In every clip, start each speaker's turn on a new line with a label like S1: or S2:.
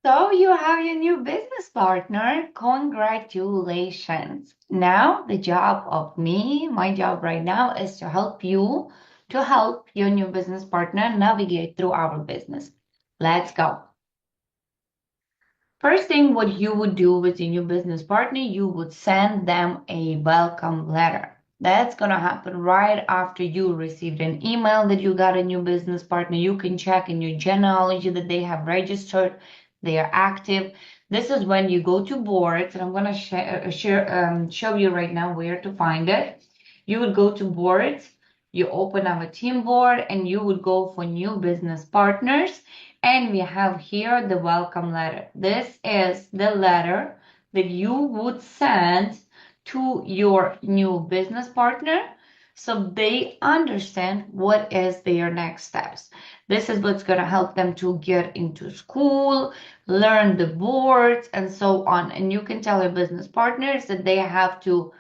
S1: So you have your new business partner. Congratulations. Now the job of me, my job right now is to help you to help your new business partner navigate through our business. Let's go. First thing, what you would do with your new business partner, you would send them a welcome letter. That's going to happen right after you received an email that you got a new business partner. You can check in your genealogy that they have registered, they are active. This is when you go to boards, and I'm going to show you right now where to find it. You would go to boards, you open up a team board, and you would go for new business partners. And we have here the welcome letter. This is the letter that you would send to your new business partner so they understand what is their next steps. This is what's going to help them to get into school, learn the boards, and so on. And you can tell your business partners that they have to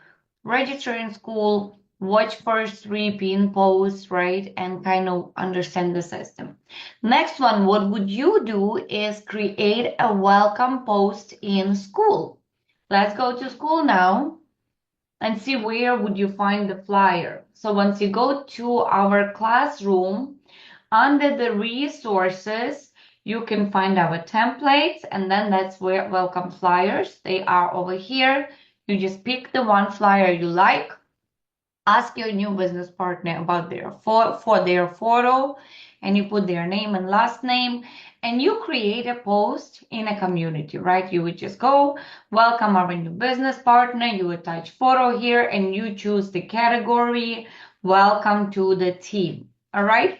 S1: register in school, watch first 3 pin posts, right? And kind of understand the system. Next one, what would you do is create a welcome post in school. Let's go to school now and see where would you find the flyer. So once you go to our classroom, under the resources, you can find our templates, and then that's where welcome flyers. They are over here. You just pick the one flyer you like. Ask your new business partner about their for their photo, and you put their name and last name, and you create a post in a community, right? You would just go, welcome our new business partner, you attach photo here, and you choose the category, welcome to the team, all right?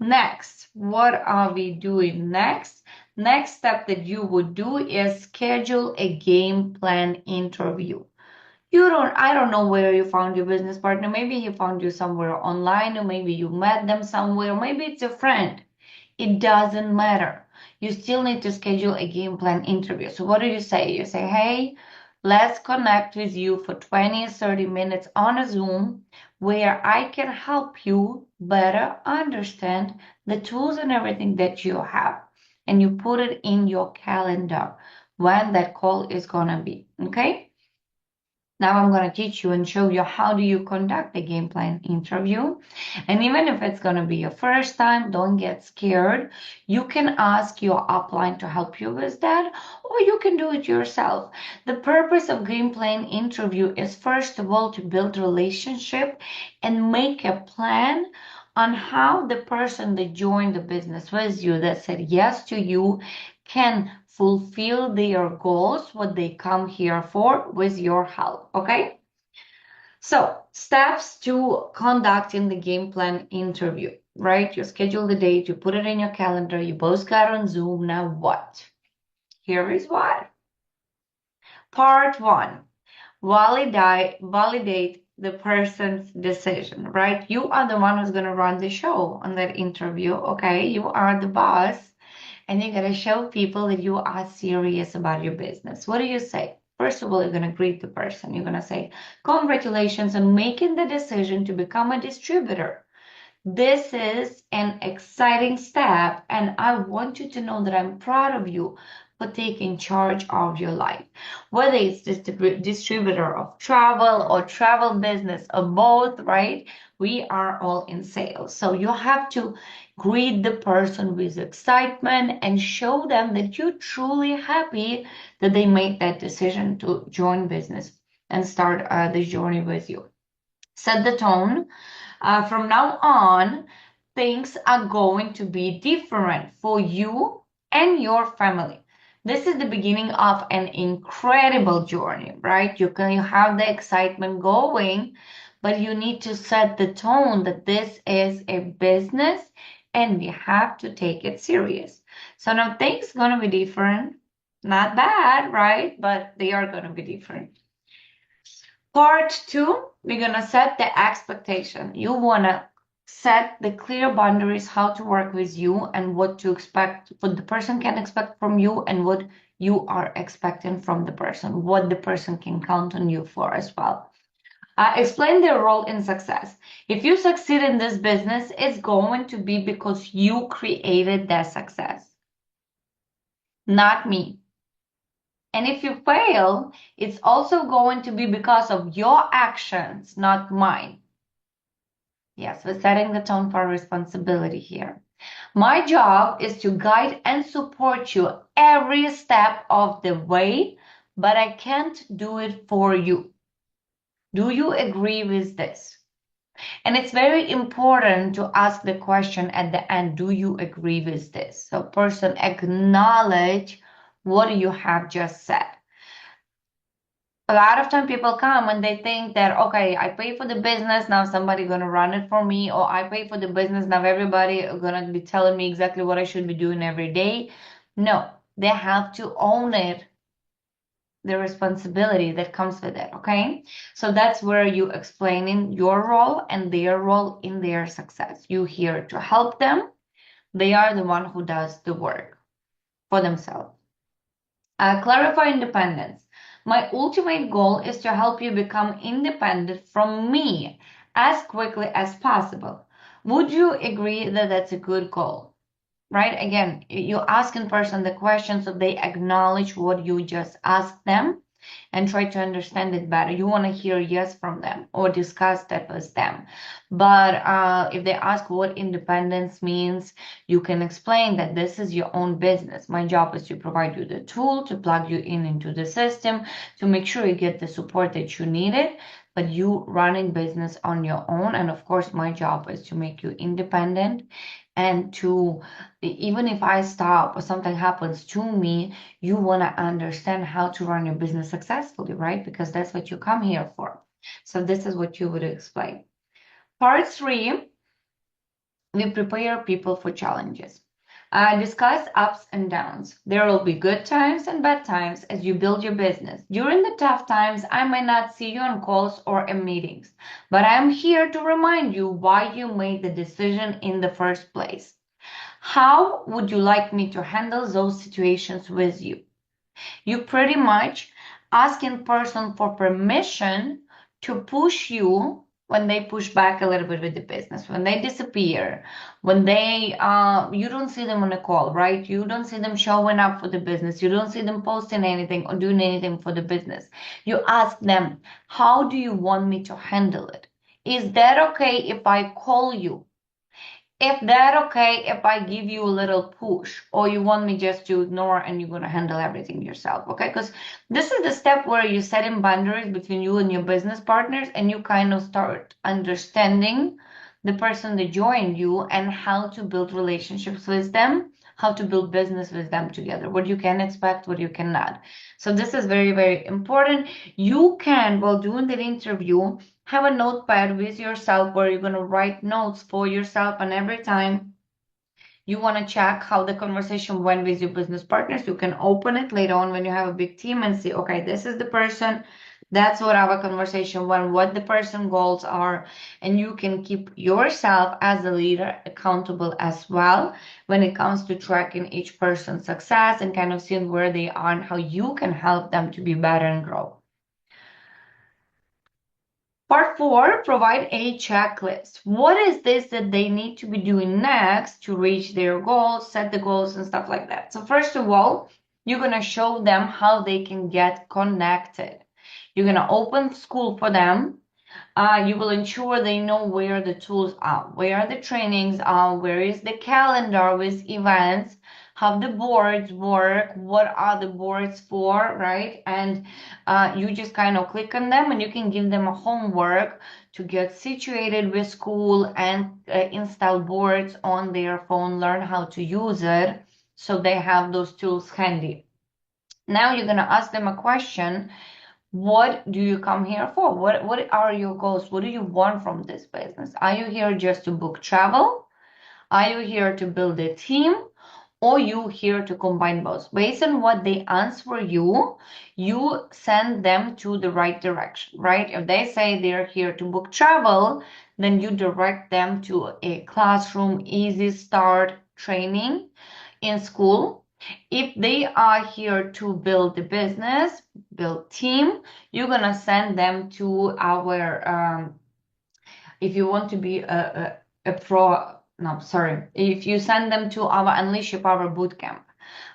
S1: Next, what are we doing next? Next step that you would do is schedule a game plan interview. I don't know where you found your business partner. Maybe he found you somewhere online, or maybe you met them somewhere, maybe it's a friend. It doesn't matter. You still need to schedule a game plan interview. So what do you say? You say, hey, let's connect with you for 20 or 30 minutes on a Zoom where I can help you better understand the tools and everything that you have. And you put it in your calendar when that call is going to be. Okay? Now I'm going to teach you and show you how do you conduct a game plan interview. And even if it's going to be your first time, don't get scared. You can ask your upline to help you with that, or you can do it yourself. The purpose of game plan interview is first of all to build relationship and make a plan on how the person that joined the business with you, that said yes to you, can fulfill their goals, what they come here for, with your help, okay? So, steps to conducting the game plan interview, right? You schedule the date, you put it in your calendar, you both got on Zoom. Now what? Here is what. Part one, validate the person's decision, right? You are the one who's going to run the show on that interview, okay? You are the boss. And you got to show people that you are serious about your business. What do you say? First of all, you're going to greet the person. You're going to say, congratulations on making the decision to become a distributor. This is an exciting step, and I want you to know that I'm proud of you for taking charge of your life. Whether it's distributor of travel or travel business or both, right? We are all in sales. So you have to greet the person with excitement and show them that you're truly happy that they made that decision to join business and start the journey with you. Set the tone. From now on, things are going to be different for you and your family. This is the beginning of an incredible journey, right? You can have the excitement going, but you need to set the tone that this is a business and we have to take it serious. So now things are going to be different. Not bad, right? But they are going to be different. Part two, we're going to set the expectation. You want to set the clear boundaries, how to work with you and what to expect, what the person can expect from you and what you are expecting from the person, what the person can count on you for as well. Explain their role in success. If you succeed in this business, it's going to be because you created that success. not me. And if you fail, it's also going to be because of your actions, not mine. Yes, we're setting the tone for responsibility here. My job is to guide and support you every step of the way, but I can't do it for you. Do you agree with this? And it's very important to ask the question at the end, do you agree with this? So person acknowledge what you have just said. A lot of time people come and they think that, okay, I pay for the business, now somebody gonna run it for me, or I pay for the business, now everybody gonna be telling me exactly what I should be doing every day. No, they have to own it, the responsibility that comes with it, okay? So that's where you explaining your role and their role in their success. You here to help them. They are the one who does the work for themselves. Clarify independence. My ultimate goal is to help you become independent from me as quickly as possible. Would you agree that that's a good goal? Right? Again, you ask in person the question so they acknowledge what you just asked them and try to understand it better. You want to hear yes from them or discuss that with them. But if they ask what independence means, you can explain that this is your own business. My job is to provide you the tool, to plug you in into the system, to make sure you get the support that you needed. But you running business on your own. And of course, my job is to make you independent and to, even if I stop or something happens to me, you want to understand how to run your business successfully, right? Because that's what you come here for. So this is what you would explain. Part 3, we prepare people for challenges. Discuss ups and downs. There will be good times and bad times as you build your business. During the tough times, I may not see you on calls or in meetings, but I am here to remind you why you made the decision in the first place. How would you like me to handle those situations with you? You pretty much ask in person for permission to push you when they push back a little bit with the business, when they disappear, when they you don't see them on a call, right? You don't see them showing up for the business. You don't see them posting anything or doing anything for the business. You ask them, how do you want me to handle it? Is that okay if I call you? If that okay if I give you a little push, or you want me just to ignore and you're going to handle everything yourself, okay? Because this is the step where you set in boundaries between you and your business partners, and you kind of start understanding the person that joined you and how to build relationships with them, how to build business with them together, what you can expect, what you cannot. So this is very, very important. You can, while doing the interview, have a notepad with yourself where you're going to write notes for yourself, and every time you want to check how the conversation went with your business partners, you can open it later on when you have a big team and see, okay, this is the person, that's what our conversation went, what the person goals are, and you can keep yourself as a leader accountable as well when it comes to tracking each person's success and kind of seeing where they are and how you can help them to be better and grow. Part 4, provide a checklist. What is this that they need to be doing next to reach their goals, set the goals and stuff like that? So first of all, you're going to show them how they can get connected. You're going to open school for them. You will ensure they know where the tools are, where the trainings are, where is the calendar with events, how the boards work, what are the boards for, right? And you just kind of click on them and you can give them a homework to get situated with school and install boards on their phone, learn how to use it so they have those tools handy. Now you're going to ask them a question. What do you come here for? What are your goals? What do you want from this business? Are you here just to book travel? Are you here to build a team? Or you here to combine both? Based on what they answer you, you send them to the right direction, right? If they say they're here to book travel, then you direct them to a classroom easy start training in school. If they are here to build the business, build team, you're gonna send them to our if you want to be a pro, no, sorry, if you send them to our Unleash Your Power bootcamp.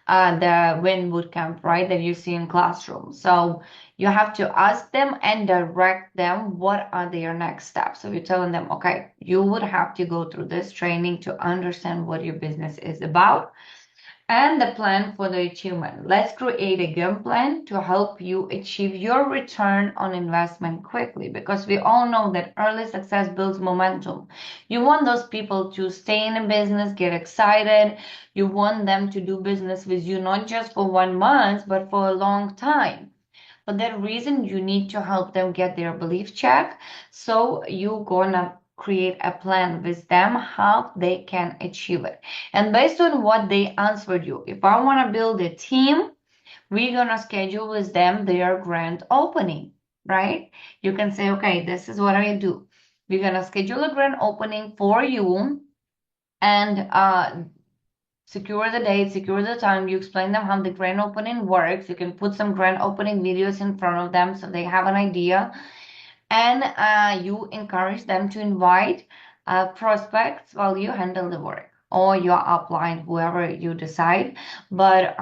S1: the Win Bootcamp, right, that you see in classroom. So you have to ask them and direct them what are their next steps. So you're telling them, okay, you would have to go through this training to understand what your business is about and the plan for the achievement. Let's create a game plan to help you achieve your return on investment quickly, because we all know that early success builds momentum. You want those people to stay in a business, get excited. You want them to do business with you not just for 1 month, but for a long time. For that reason, you need to help them get their belief check. So you're gonna create a plan with them how they can achieve it. And based on what they answered you, if I want to build a team, we're gonna schedule with them their grand opening, right? You can say, okay, this is what I do. We're gonna schedule a grand opening for you and secure the date, secure the time. You explain them how the grand opening works. You can put some grand opening videos in front of them so they have an idea. And you encourage them to invite prospects while you handle the work, or your upline, whoever you decide. But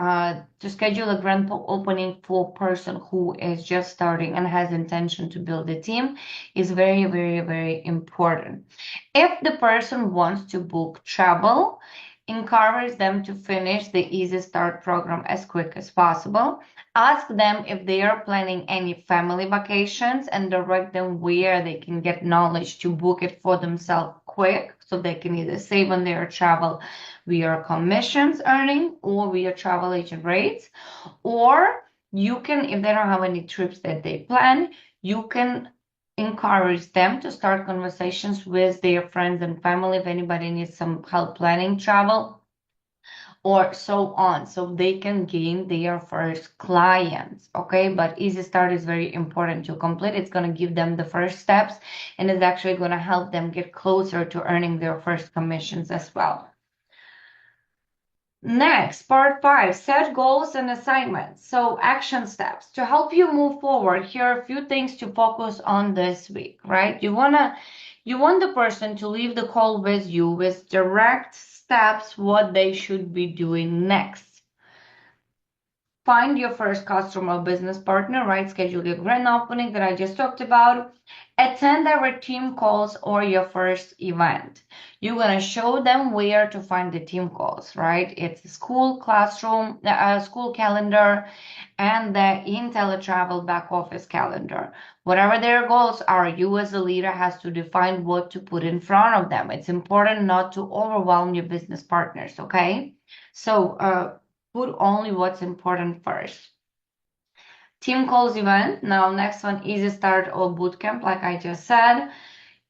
S1: to schedule a grand opening for a person who is just starting and has intention to build a team is very, very, very important. If the person wants to book travel, encourage them to finish the Easy Start program as quick as possible. Ask them if they are planning any family vacations and direct them where they can get knowledge to book it for themselves quick, so they can either save on their travel via commissions earning or via travel agent rates. Or you can, if they don't have any trips that they plan, you can encourage them to start conversations with their friends and family if anybody needs some help planning travel or so on, so they can gain their first clients. Okay, but Easy Start is very important to complete. It's going to give them the first steps, and it's actually going to help them get closer to earning their first commissions as well. Next, part 5, set goals and assignments. So action steps. To help you move forward, here are a few things to focus on this week, right? You want the person to leave the call with you with direct steps, what they should be doing next. Find your first customer or business partner, right? Schedule your grand opening that I just talked about. Attend our team calls or your first event. You're going to show them where to find the team calls, right? It's a school classroom, school calendar, and the IntelliTravel back office calendar. Whatever their goals are, you as a leader has to define what to put in front of them. It's important not to overwhelm your business partners, okay? So, put only what's important first. Team calls event. Now, next one, Easy Start or Bootcamp, like I just said.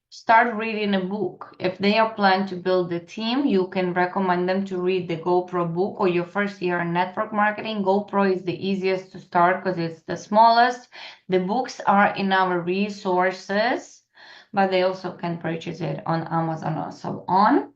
S1: Start reading a book. If they are planning to build a team, you can recommend them to read the GoPro book or your first year in network marketing. GoPro is the easiest to start because it's the smallest. The books are in our resources, but they also can purchase it on Amazon or so on.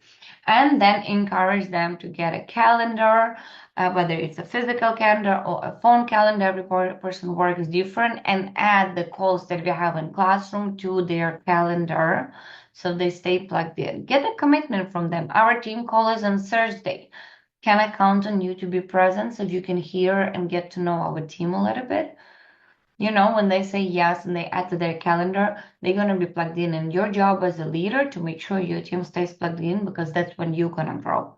S1: And then encourage them to get a calendar, whether it's a physical calendar or a phone calendar. Every person works different, and add the calls that we have in classroom to their calendar so they stay plugged in. Get a commitment from them. Our team call is on Thursday. Can I count on you to be present so you can hear and get to know our team a little bit? You know, when they say yes and they add to their calendar, they're going to be plugged in. And your job as a leader to make sure your team stays plugged in, because that's when you're going to grow.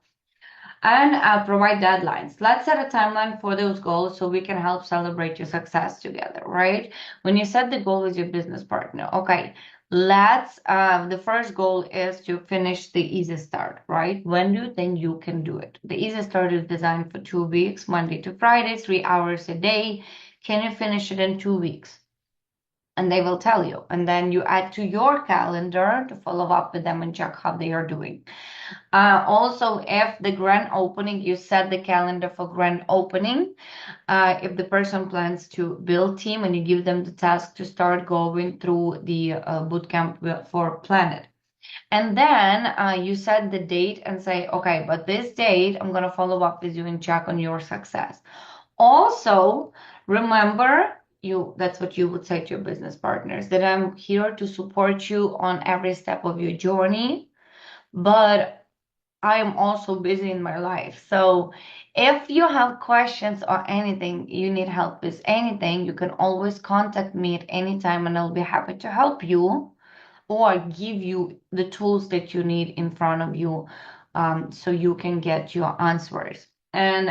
S1: And provide deadlines. Let's set a timeline for those goals so we can help celebrate your success together, right? When you set the goal with your business partner, okay, the first goal is to finish the Easy Start, right? When do you think you can do it? The Easy Start is designed for 2 weeks, Monday to Friday, 3 hours a day. Can you finish it in 2 weeks? And they will tell you. And then you add to your calendar to follow up with them and check how they are doing. Also, if the grand opening, you set the calendar for grand opening. If the person plans to build team, and you give them the task to start going through the bootcamp for Planet. And then you set the date and say, okay, but this date, I'm going to follow up with you and check on your success. Also, remember, that's what you would say to your business partners, that I'm here to support you on every step of your journey, but I am also busy in my life. So if you have questions or anything, you need help with anything, you can always contact me at any time and I'll be happy to help you or give you the tools that you need in front of you, so you can get your answers. And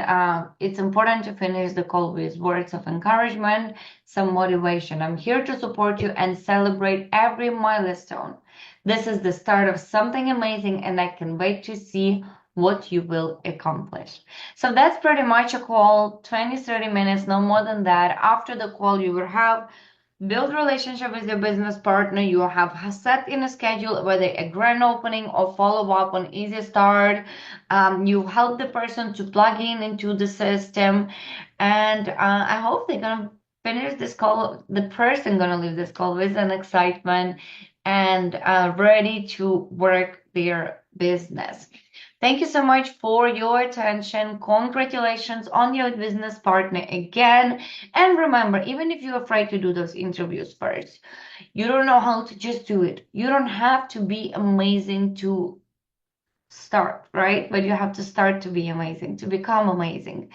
S1: it's important to finish the call with words of encouragement, some motivation. I'm here to support you and celebrate every milestone. This is the start of something amazing, and I can wait to see what you will accomplish. So that's pretty much a call, 20-30 minutes, no more than that. After the call, you will have build relationship with your business partner. You have set in a schedule, whether a grand opening or follow up on easy start. You help the person to plug in into the system, and I hope they're gonna finish this call. The person gonna leave this call with an excitement and ready to work their business. Thank you so much for your attention. Congratulations on your business partner again. And remember, even if you're afraid to do those interviews first, you don't know how to just do it. You don't have to be amazing to start, right? But you have to start to be amazing, to become amazing.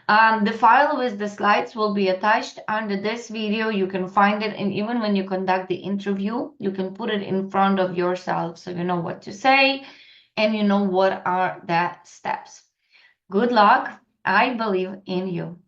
S1: The file with the slides will be attached under this video. You can find it, and even when you conduct the interview, you can put it in front of yourself so you know what to say and you know what are the steps. Good luck. I believe in you.